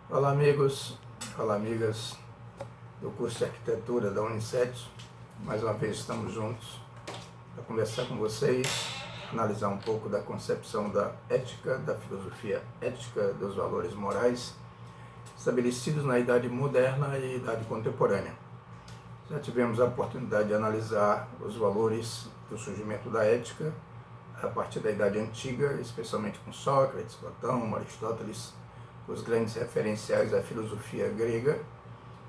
Olá amigos, olá amigas do curso de arquitetura da Unicet. Mais uma vez estamos juntos para conversar com vocês, analisar um pouco da concepção da ética, da filosofia ética, dos valores morais estabelecidos na Idade Moderna e Idade Contemporânea. Já tivemos a oportunidade de analisar os valores do surgimento da ética a partir da Idade Antiga, especialmente com Sócrates, Platão, Aristóteles, os grandes referenciais da filosofia grega,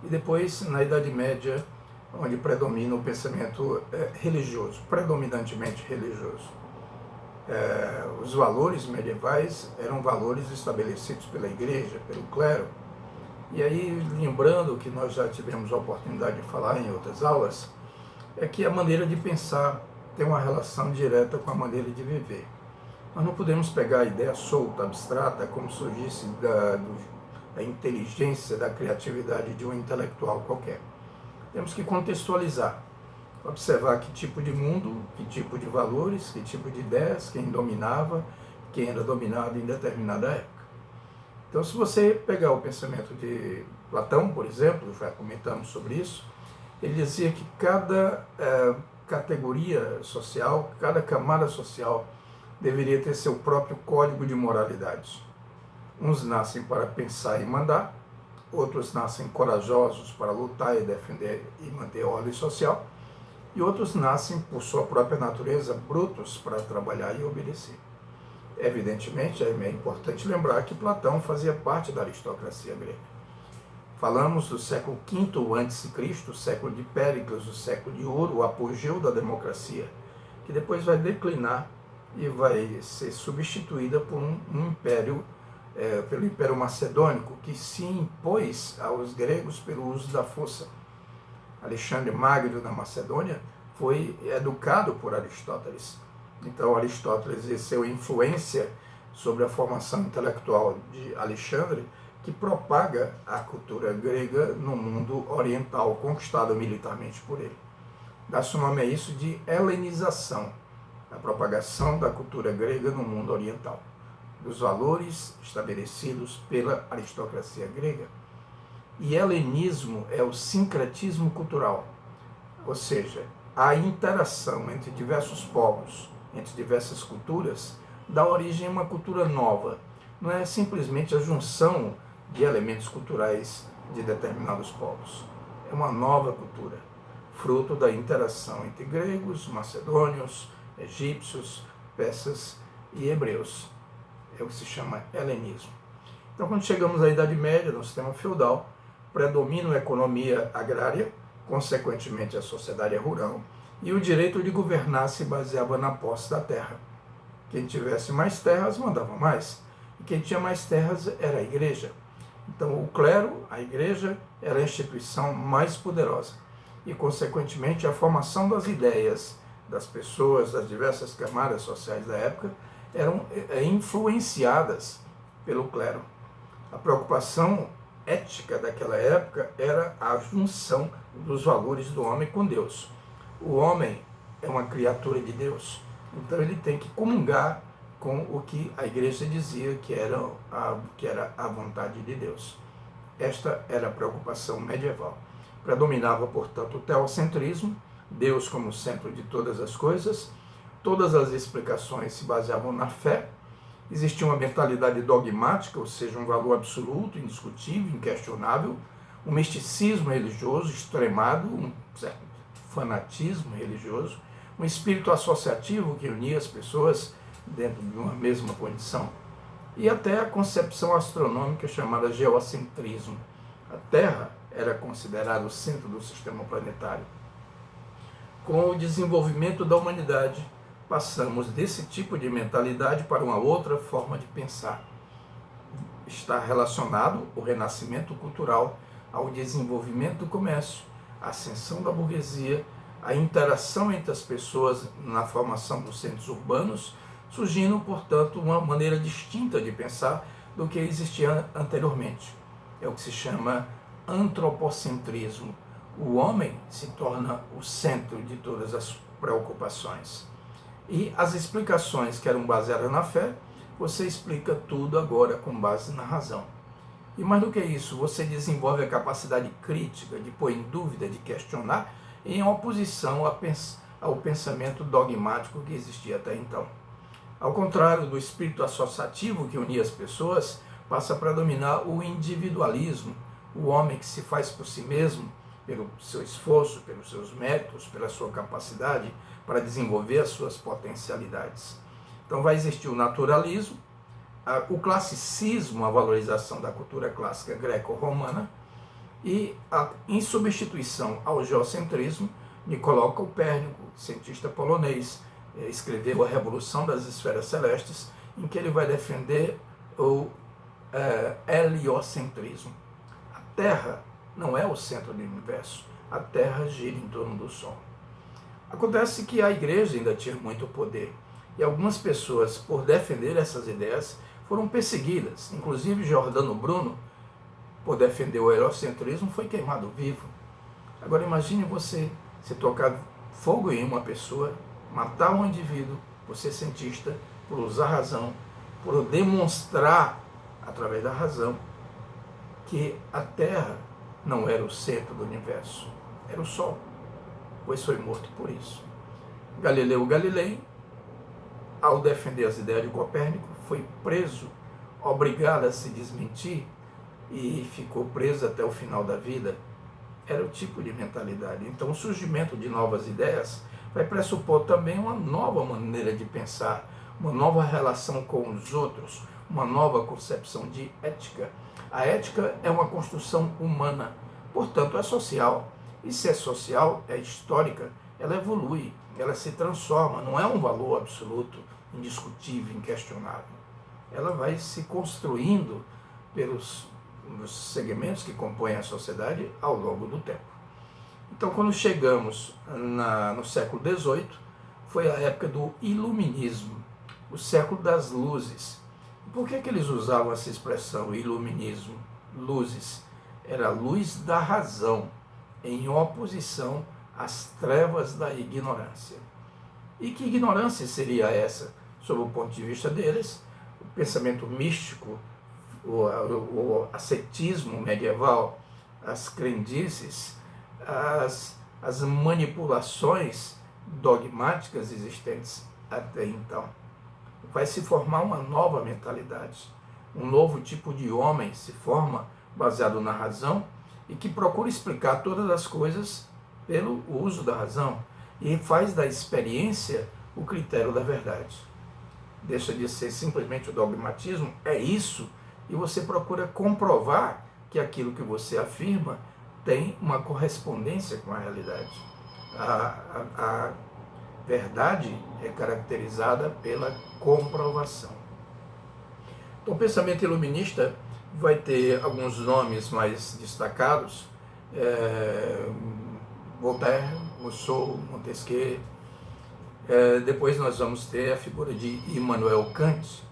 e depois na Idade Média, onde predomina o pensamento religioso, predominantemente religioso. Os valores medievais eram valores estabelecidos pela igreja, pelo clero, e aí, lembrando que nós já tivemos a oportunidade de falar em outras aulas, é que a maneira de pensar tem uma relação direta com a maneira de viver. Nós não podemos pegar a ideia solta, abstrata, como surgisse da inteligência, da criatividade de um intelectual qualquer. Temos que contextualizar, observar que tipo de mundo, que tipo de valores, que tipo de ideias, quem dominava, quem era dominado em determinada época. Então, se você pegar o pensamento de Platão, por exemplo, já comentamos sobre isso, ele dizia que cada categoria social, cada camada social deveria ter seu próprio código de moralidade. Uns nascem para pensar e mandar, outros nascem corajosos para lutar e defender e manter a ordem social, e outros nascem, por sua própria natureza, brutos para trabalhar e obedecer. Evidentemente, é importante lembrar que Platão fazia parte da aristocracia grega. Falamos do século V a.C., o século de Péricles, o século de ouro, o apogeu da democracia, que depois vai declinar e vai ser substituída por um império, pelo Império Macedônico, que se impôs aos gregos pelo uso da força. Alexandre Magno da Macedônia foi educado por Aristóteles. Então Aristóteles exerceu influência sobre a formação intelectual de Alexandre, que propaga a cultura grega no mundo oriental, conquistado militarmente por ele. Dá-se o nome a isso de helenização, a propagação da cultura grega no mundo oriental, dos valores estabelecidos pela aristocracia grega. E helenismo é o sincretismo cultural, ou seja, a interação entre diversos povos, entre diversas culturas, dá origem a uma cultura nova. Não é simplesmente a junção de elementos culturais de determinados povos. É uma nova cultura, fruto da interação entre gregos, macedônios, egípcios, persas e hebreus. É o que se chama helenismo. Então, quando chegamos à Idade Média, no sistema feudal, predomina a economia agrária, consequentemente a sociedade rural, e o direito de governar se baseava na posse da terra. Quem tivesse mais terras mandava mais, e quem tinha mais terras era a igreja. Então, o clero, a igreja, era a instituição mais poderosa, e, consequentemente, a formação das ideias das pessoas, das diversas camadas sociais da época, eram influenciadas pelo clero. A preocupação ética daquela época era a junção dos valores do homem com Deus. O homem é uma criatura de Deus, então ele tem que comungar com o que a igreja dizia que era a vontade de Deus. Esta era a preocupação medieval. Predominava, portanto, o teocentrismo, Deus como centro de todas as coisas, todas as explicações se baseavam na fé, existia uma mentalidade dogmática, ou seja, um valor absoluto, indiscutível, inquestionável, um misticismo religioso extremado, um certo fanatismo religioso, um espírito associativo que unia as pessoas dentro de uma mesma condição, e até a concepção astronômica chamada geocentrismo. A Terra era considerada o centro do sistema planetário. Com o desenvolvimento da humanidade, passamos desse tipo de mentalidade para uma outra forma de pensar. Está relacionado o renascimento cultural ao desenvolvimento do comércio, a ascensão da burguesia, a interação entre as pessoas na formação dos centros urbanos, surgindo, portanto, uma maneira distinta de pensar do que existia anteriormente. É o que se chama antropocentrismo. O homem se torna o centro de todas as preocupações. E as explicações que eram baseadas na fé, você explica tudo agora com base na razão. E mais do que isso, você desenvolve a capacidade crítica de pôr em dúvida, de questionar, em oposição ao pensamento dogmático que existia até então. Ao contrário do espírito associativo que unia as pessoas, passa a predominar o individualismo, o homem que se faz por si mesmo, pelo seu esforço, pelos seus méritos, pela sua capacidade para desenvolver as suas potencialidades. Então vai existir o naturalismo, o classicismo, a valorização da cultura clássica greco-romana, e em substituição ao geocentrismo, Nicolau Copérnico, cientista polonês, escreveu A Revolução das Esferas Celestes, em que ele vai defender o heliocentrismo. A Terra não é o centro do universo, a Terra gira em torno do Sol. Acontece que a igreja ainda tinha muito poder, e algumas pessoas, por defender essas ideias, foram perseguidas. Inclusive Giordano Bruno, por defender o heliocentrismo, foi queimado vivo. Agora imagine você se tocar fogo em uma pessoa, matar um indivíduo, por ser cientista, por usar a razão, por demonstrar, através da razão, que a Terra não era o centro do universo, era o Sol, pois foi morto por isso. Galileu Galilei, ao defender as ideias de Copérnico, foi preso, obrigado a se desmentir, e ficou preso até o final da vida. Era o tipo de mentalidade. Então, o surgimento de novas ideias vai pressupor também uma nova maneira de pensar, uma nova relação com os outros, uma nova concepção de ética. A ética é uma construção humana, portanto é social. E se é social, é histórica, ela evolui, ela se transforma, não é um valor absoluto, indiscutível, inquestionável. Ela vai se construindo pelos segmentos que compõem a sociedade ao longo do tempo. Então, quando chegamos no século XVIII, foi a época do iluminismo, o século das luzes. Por que eles usavam essa expressão, iluminismo, luzes? Era a luz da razão, em oposição às trevas da ignorância. E que ignorância seria essa? Sob o ponto de vista deles, o pensamento místico, o ascetismo medieval, as crendices, as manipulações dogmáticas existentes até então. Vai se formar uma nova mentalidade, um novo tipo de homem se forma baseado na razão e que procura explicar todas as coisas pelo uso da razão e faz da experiência o critério da verdade. Deixa de ser simplesmente o dogmatismo, é isso, e você procura comprovar que aquilo que você afirma tem uma correspondência com a realidade. A verdade é caracterizada pela comprovação. Então, o pensamento iluminista vai ter alguns nomes mais destacados, Voltaire, Rousseau, Montesquieu. Depois nós vamos ter a figura de Immanuel Kant.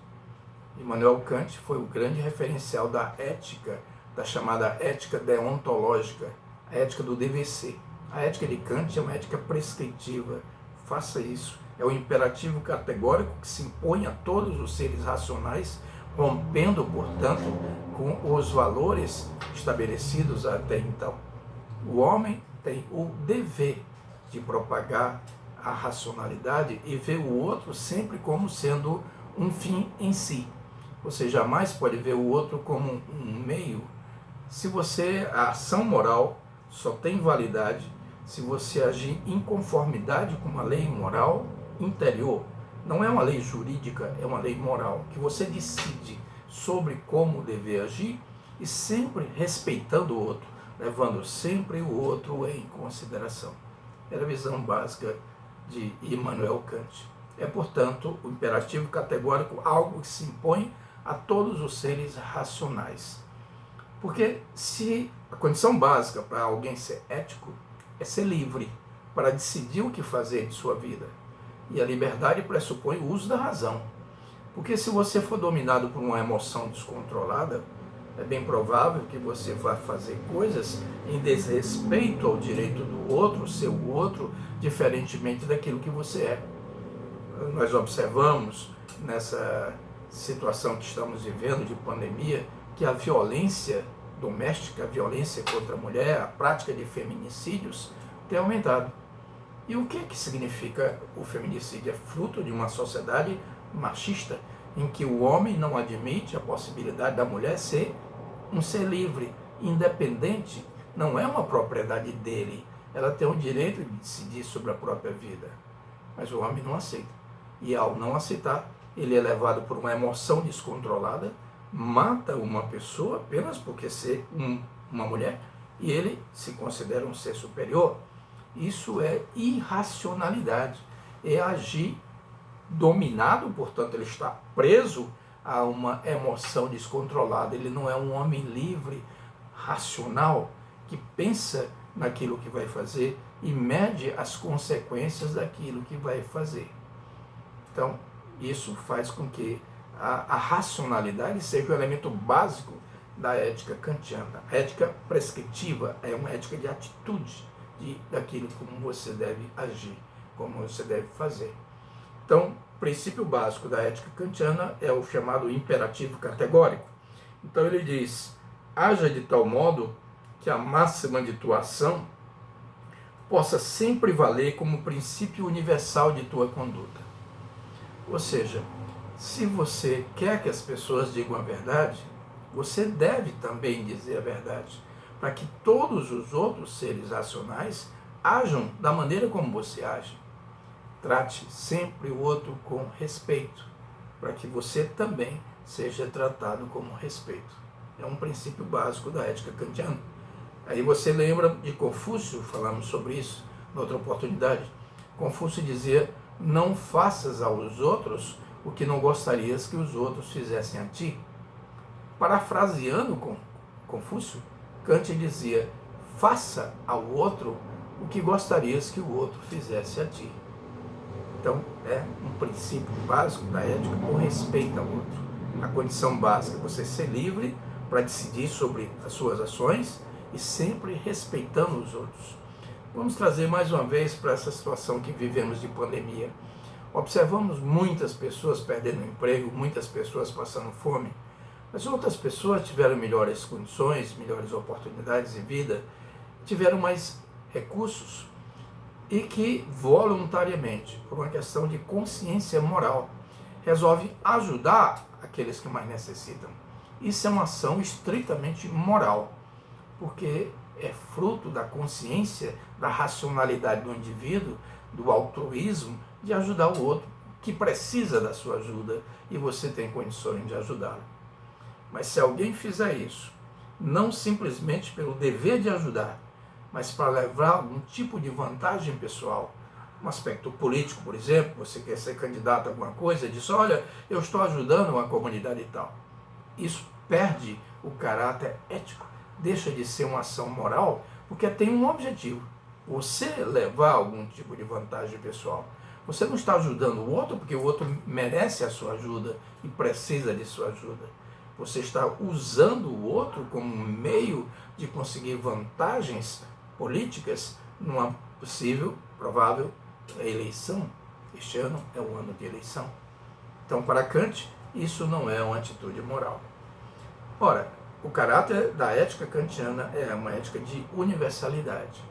Immanuel Kant foi o grande referencial da ética, da chamada ética deontológica, a ética do dever ser. A ética de Kant é uma ética prescritiva, faça isso. É o imperativo categórico que se impõe a todos os seres racionais, rompendo, portanto, com os valores estabelecidos até então. O homem tem o dever de propagar a racionalidade e ver o outro sempre como sendo um fim em si. Você jamais pode ver o outro como um meio. A ação moral só tem validade se você agir em conformidade com uma lei moral interior. Não é uma lei jurídica, é uma lei moral, que você decide sobre como dever agir e sempre respeitando o outro, levando sempre o outro em consideração. Era a visão básica de Immanuel Kant. É, portanto, o imperativo categórico algo que se impõe a todos os seres racionais. Porque se a condição básica para alguém ser ético é ser livre para decidir o que fazer de sua vida. E a liberdade pressupõe o uso da razão. Porque se você for dominado por uma emoção descontrolada, é bem provável que você vá fazer coisas em desrespeito ao direito do outro, ser o outro, diferentemente daquilo que você é. Nós observamos nessa situação que estamos vivendo de pandemia, que a violência doméstica, a violência contra a mulher, a prática de feminicídios tem aumentado. E o que significa o feminicídio? É fruto de uma sociedade machista, em que o homem não admite a possibilidade da mulher ser um ser livre, independente, não é uma propriedade dele. Ela tem o direito de decidir sobre a própria vida. Mas o homem não aceita. E ao não aceitar, ele é levado por uma emoção descontrolada, mata uma pessoa apenas porque ser uma mulher, e ele se considera um ser superior. Isso é irracionalidade, é agir dominado, portanto ele está preso a uma emoção descontrolada. Ele não é um homem livre, racional, que pensa naquilo que vai fazer e mede as consequências daquilo que vai fazer. Então, isso faz com que a racionalidade seja o elemento básico da ética kantiana. A ética prescritiva é uma ética de atitude, daquilo como você deve agir, como você deve fazer. Então, o princípio básico da ética kantiana é o chamado imperativo categórico. Então ele diz: haja de tal modo que a máxima de tua ação possa sempre valer como princípio universal de tua conduta. Ou seja, se você quer que as pessoas digam a verdade, você deve também dizer a verdade, para que todos os outros seres racionais ajam da maneira como você age. Trate sempre o outro com respeito, para que você também seja tratado com respeito. É um princípio básico da ética kantiana. Aí você lembra de Confúcio, falamos sobre isso na outra oportunidade. Confúcio dizia: não faças aos outros o que não gostarias que os outros fizessem a ti. Parafraseando Confúcio, Kant dizia: faça ao outro o que gostarias que o outro fizesse a ti. Então, é um princípio básico da ética, o respeito ao outro. A condição básica é você ser livre para decidir sobre as suas ações e sempre respeitando os outros. Vamos trazer mais uma vez para essa situação que vivemos de pandemia. Observamos muitas pessoas perdendo o emprego, muitas pessoas passando fome, mas outras pessoas tiveram melhores condições, melhores oportunidades de vida, tiveram mais recursos, e que voluntariamente, por uma questão de consciência moral, resolve ajudar aqueles que mais necessitam. Isso é uma ação estritamente moral, porque é fruto da consciência, da racionalidade do indivíduo, do altruísmo, de ajudar o outro que precisa da sua ajuda e você tem condições de ajudá-lo. Mas se alguém fizer isso, não simplesmente pelo dever de ajudar, mas para levar algum tipo de vantagem pessoal, um aspecto político, por exemplo, você quer ser candidato a alguma coisa, e diz: olha, eu estou ajudando uma comunidade e tal. Isso perde o caráter ético, deixa de ser uma ação moral, porque tem um objetivo: você levar algum tipo de vantagem pessoal. Você não está ajudando o outro porque o outro merece a sua ajuda e precisa de sua ajuda. Você está usando o outro como um meio de conseguir vantagens políticas numa possível, provável eleição. Este ano é o ano de eleição. Então, para Kant, isso não é uma atitude moral. Ora, o caráter da ética kantiana é uma ética de universalidade.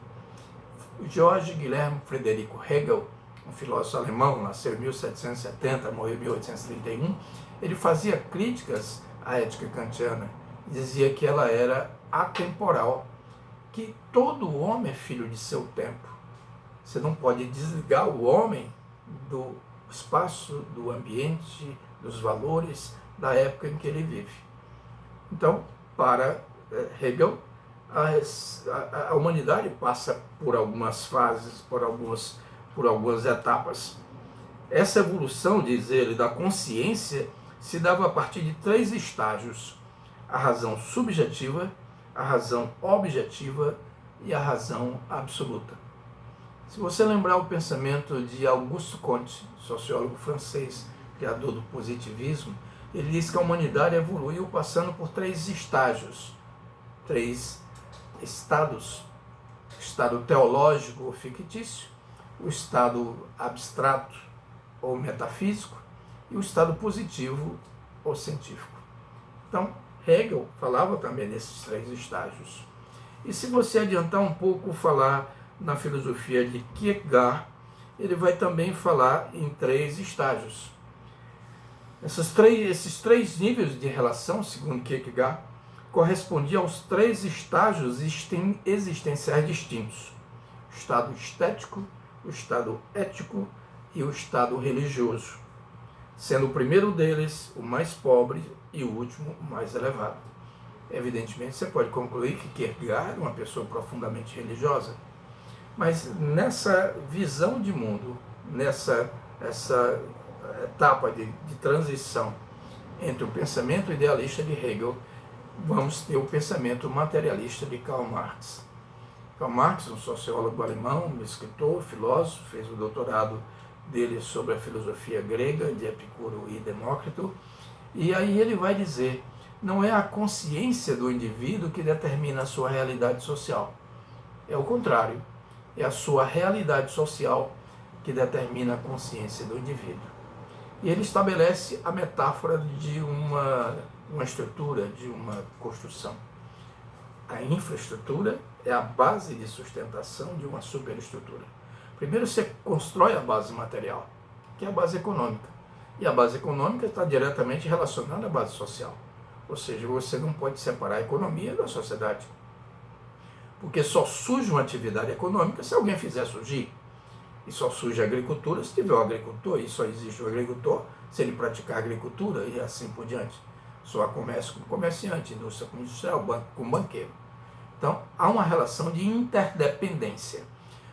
Georg Guilherme Friedrich Hegel, um filósofo alemão, nasceu em 1770, morreu em 1831, ele fazia críticas à ética kantiana, dizia que ela era atemporal, que todo homem é filho de seu tempo. Você não pode desligar o homem do espaço, do ambiente, dos valores da época em que ele vive. Então, para Hegel, a humanidade passa por algumas fases, por algumas etapas. Essa evolução, diz ele, da consciência se dava a partir de 3 estágios: a razão subjetiva, a razão objetiva e a razão absoluta. Se você lembrar o pensamento de Auguste Comte, sociólogo francês, criador do positivismo, ele diz que a humanidade evoluiu passando por 3 estágios, 3 estados: o estado teológico ou fictício, o estado abstrato ou metafísico e o estado positivo ou científico. Então, Hegel falava também nesses 3 estágios. E se você adiantar um pouco, falar na filosofia de Kierkegaard, ele vai também falar em 3 estágios. Esses três níveis de relação, segundo Kierkegaard, correspondiam aos 3 estágios existenciais distintos: o estado estético, o estado ético e o estado religioso, sendo o primeiro deles o mais pobre e o último o mais elevado. Evidentemente, você pode concluir que Kierkegaard era uma pessoa profundamente religiosa, mas nessa visão de mundo, essa etapa de transição entre o pensamento idealista de Hegel, vamos ter o pensamento materialista de Karl Marx. Karl Marx, um sociólogo alemão, um escritor, filósofo, fez o doutorado dele sobre a filosofia grega de Epicuro e Demócrito, e aí ele vai dizer: não é a consciência do indivíduo que determina a sua realidade social. É o contrário, é a sua realidade social que determina a consciência do indivíduo. E ele estabelece a metáfora de uma estrutura, de uma construção. A infraestrutura é a base de sustentação de uma superestrutura. Primeiro você constrói a base material, que é a base econômica. E a base econômica está diretamente relacionada à base social. Ou seja, você não pode separar a economia da sociedade. Porque só surge uma atividade econômica se alguém fizer surgir. E só surge a agricultura se tiver o agricultor, e só existe o agricultor se ele praticar agricultura e assim por diante. Só há comércio com comerciante, indústria com industrial, banco com banqueiro. Então, há uma relação de interdependência.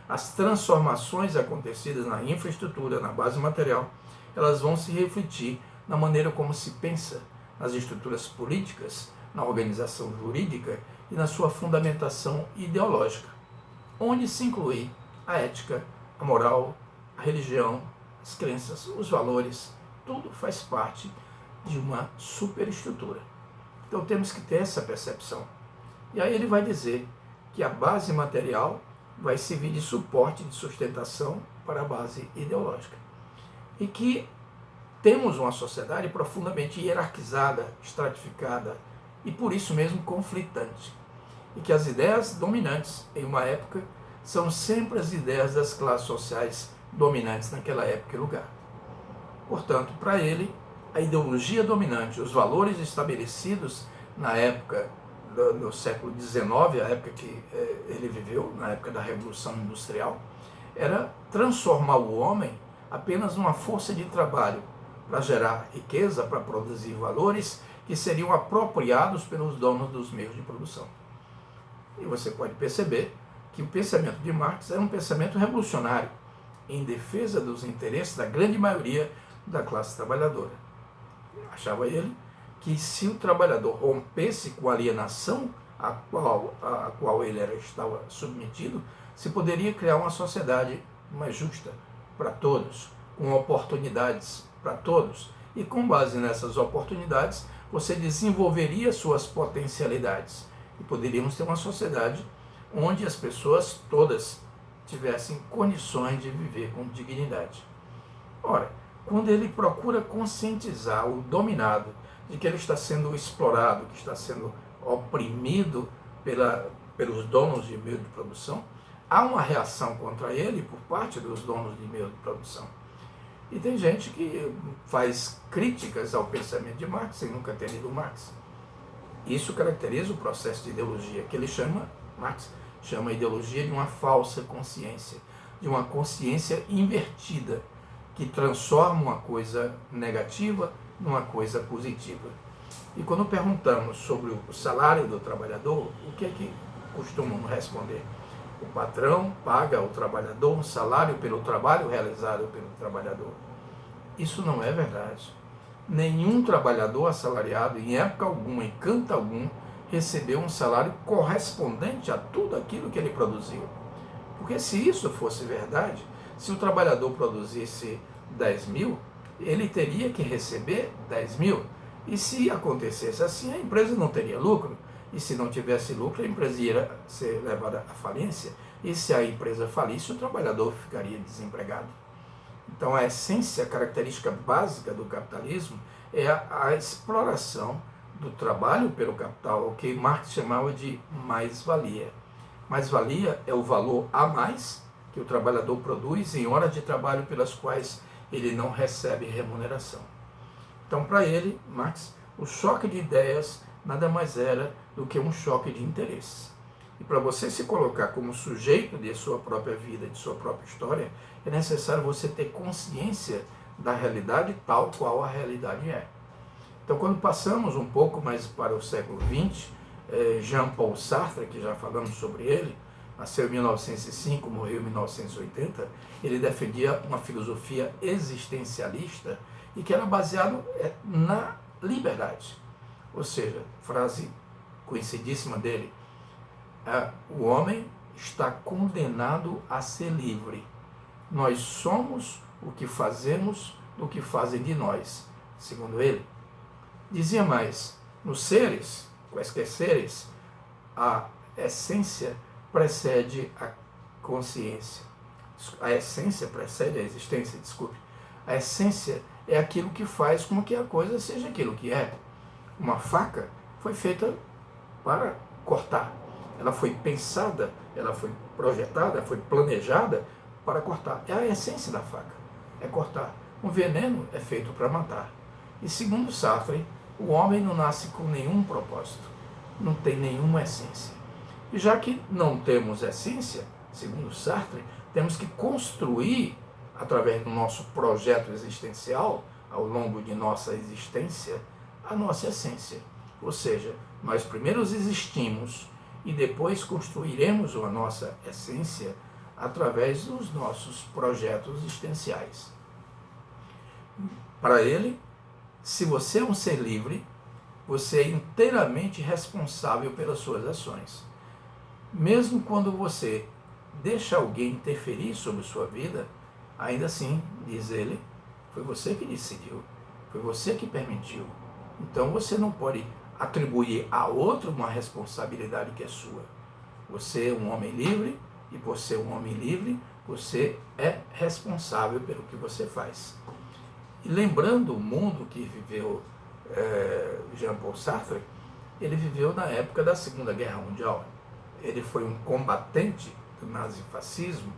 As transformações acontecidas na infraestrutura, na base material, elas vão se refletir na maneira como se pensa, nas estruturas políticas, na organização jurídica e na sua fundamentação ideológica, onde se inclui a ética, a moral, a religião, as crenças, os valores, tudo faz parte de uma superestrutura. Então temos que ter essa percepção. E aí ele vai dizer que a base material vai servir de suporte, de sustentação para a base ideológica. E que temos uma sociedade profundamente hierarquizada, estratificada e por isso mesmo conflitante. E que as ideias dominantes em uma época são sempre as ideias das classes sociais dominantes naquela época e lugar. Portanto, para ele, a ideologia dominante, os valores estabelecidos na época do século XIX, a época que ele viveu, na época da Revolução Industrial, era transformar o homem apenas numa força de trabalho para gerar riqueza, para produzir valores que seriam apropriados pelos donos dos meios de produção. E você pode perceber que o pensamento de Marx era um pensamento revolucionário, em defesa dos interesses da grande maioria da classe trabalhadora. Achava ele que se o trabalhador rompesse com a alienação a qual ele estava submetido, se poderia criar uma sociedade mais justa para todos, com oportunidades para todos, e com base nessas oportunidades você desenvolveria suas potencialidades e poderíamos ter uma sociedade onde as pessoas todas tivessem condições de viver com dignidade. Ora, quando ele procura conscientizar o dominado de que ele está sendo explorado, que está sendo oprimido pelos donos de meio de produção, há uma reação contra ele por parte dos donos de meio de produção. E tem gente que faz críticas ao pensamento de Marx sem nunca ter lido Marx. Isso caracteriza o processo de ideologia, que ele Marx chama a ideologia de uma falsa consciência, de uma consciência invertida, que transforma uma coisa negativa numa coisa positiva. E quando perguntamos sobre o salário do trabalhador, o que é que costumam responder? O patrão paga ao trabalhador um salário pelo trabalho realizado pelo trabalhador. Isso não é verdade. Nenhum trabalhador assalariado, em época alguma, em canto algum, recebeu um salário correspondente a tudo aquilo que ele produziu. Porque se isso fosse verdade, se o trabalhador produzisse 10 mil, ele teria que receber 10 mil. E se acontecesse assim, a empresa não teria lucro. E se não tivesse lucro, a empresa ia ser levada à falência. E se a empresa falisse, o trabalhador ficaria desempregado. Então a essência, a característica básica do capitalismo é a exploração do trabalho pelo capital, o que Marx chamava de mais-valia. Mais-valia é o valor a mais que o trabalhador produz em horas de trabalho pelas quais ele não recebe remuneração. Então, para ele, Marx, o choque de ideias nada mais era do que um choque de interesses. E para você se colocar como sujeito de sua própria vida, de sua própria história, é necessário você ter consciência da realidade tal qual a realidade é. Então, quando passamos um pouco mais para o século XX, Jean-Paul Sartre, que já falamos sobre ele, nasceu em 1905, morreu em 1980, ele defendia uma filosofia existencialista e que era baseado na liberdade. Ou seja, frase conhecidíssima dele, o homem está condenado a ser livre. Nós somos o que fazemos do que fazem de nós, segundo ele. Dizia mais, nos seres, quaisquer seres, a essência precede a consciência. A essência precede a existência, desculpe. A essência é aquilo que faz com que a coisa seja aquilo que é. Uma faca foi feita para cortar. Ela foi pensada, ela foi projetada, foi planejada para cortar. É a essência da faca, é cortar. Um veneno é feito para matar. E segundo Sartre, o homem não nasce com nenhum propósito, não tem nenhuma essência. E já que não temos essência, segundo Sartre, temos que construir, através do nosso projeto existencial, ao longo de nossa existência, a nossa essência. Ou seja, nós primeiro existimos e depois construiremos a nossa essência através dos nossos projetos existenciais. Para ele, se você é um ser livre, você é inteiramente responsável pelas suas ações. Mesmo quando você deixa alguém interferir sobre sua vida, ainda assim, diz ele, foi você que decidiu, foi você que permitiu. Então você não pode atribuir a outro uma responsabilidade que é sua. Você é um homem livre e por ser um homem livre, você é responsável pelo que você faz. E lembrando o mundo que viveu Jean-Paul Sartre, ele viveu na época da Segunda Guerra Mundial. Ele foi um combatente do nazifascismo.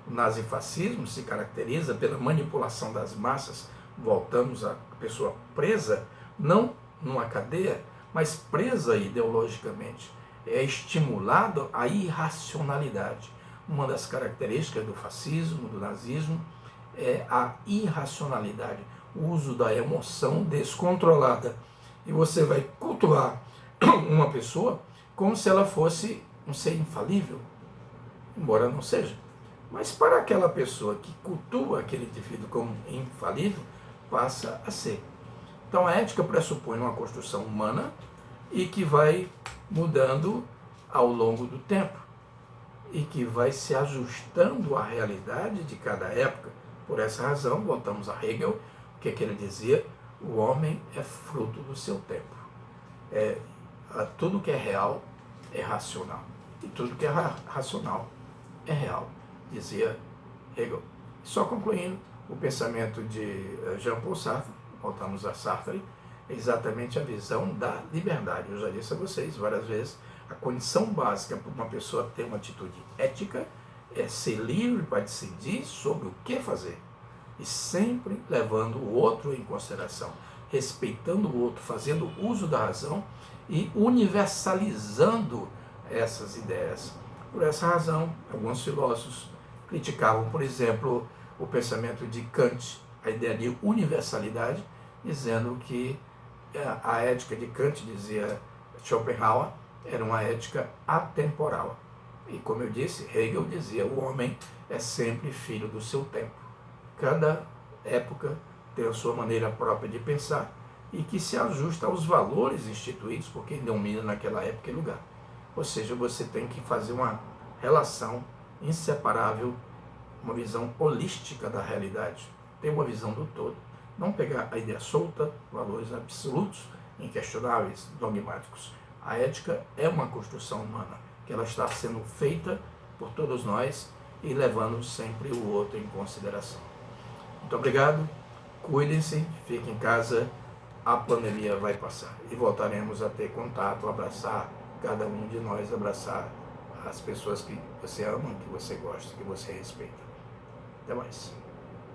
O nazifascismo se caracteriza pela manipulação das massas. Voltamos à pessoa presa, não numa cadeia, mas presa ideologicamente. É estimulado a irracionalidade. Uma das características do fascismo, do nazismo, é a irracionalidade, o uso da emoção descontrolada. E você vai cultuar uma pessoa como se ela fosse um ser infalível, embora não seja. Mas para aquela pessoa que cultua aquele indivíduo como infalível, passa a ser. Então a ética pressupõe uma construção humana e que vai mudando ao longo do tempo e que vai se ajustando à realidade de cada época. Por essa razão, voltamos a Hegel, que ele dizia, o homem é fruto do seu tempo. Tudo que é real é racional. E tudo que é racional é real, dizia Hegel. Só concluindo, o pensamento de Jean-Paul Sartre, voltamos a Sartre, é exatamente a visão da liberdade. Eu já disse a vocês várias vezes, a condição básica para uma pessoa ter uma atitude ética é ser livre para decidir sobre o que fazer. E sempre levando o outro em consideração, respeitando o outro, fazendo uso da razão e universalizando essas ideias. Por essa razão, alguns filósofos criticavam, por exemplo, o pensamento de Kant, a ideia de universalidade, dizendo que a ética de Kant, dizia Schopenhauer, era uma ética atemporal. E como eu disse, Hegel dizia, o homem é sempre filho do seu tempo. Cada época tem a sua maneira própria de pensar e que se ajusta aos valores instituídos por quem domina naquela época e lugar. Ou seja, você tem que fazer uma relação inseparável, uma visão holística da realidade, ter uma visão do todo, não pegar a ideia solta, valores absolutos, inquestionáveis, dogmáticos. A ética é uma construção humana, que ela está sendo feita por todos nós e levando sempre o outro em consideração. Muito obrigado, cuidem-se, fiquem em casa, a pandemia vai passar e voltaremos a ter contato, abraçar cada um de nós, abraçar as pessoas que você ama, que você gosta, que você respeita. Até mais.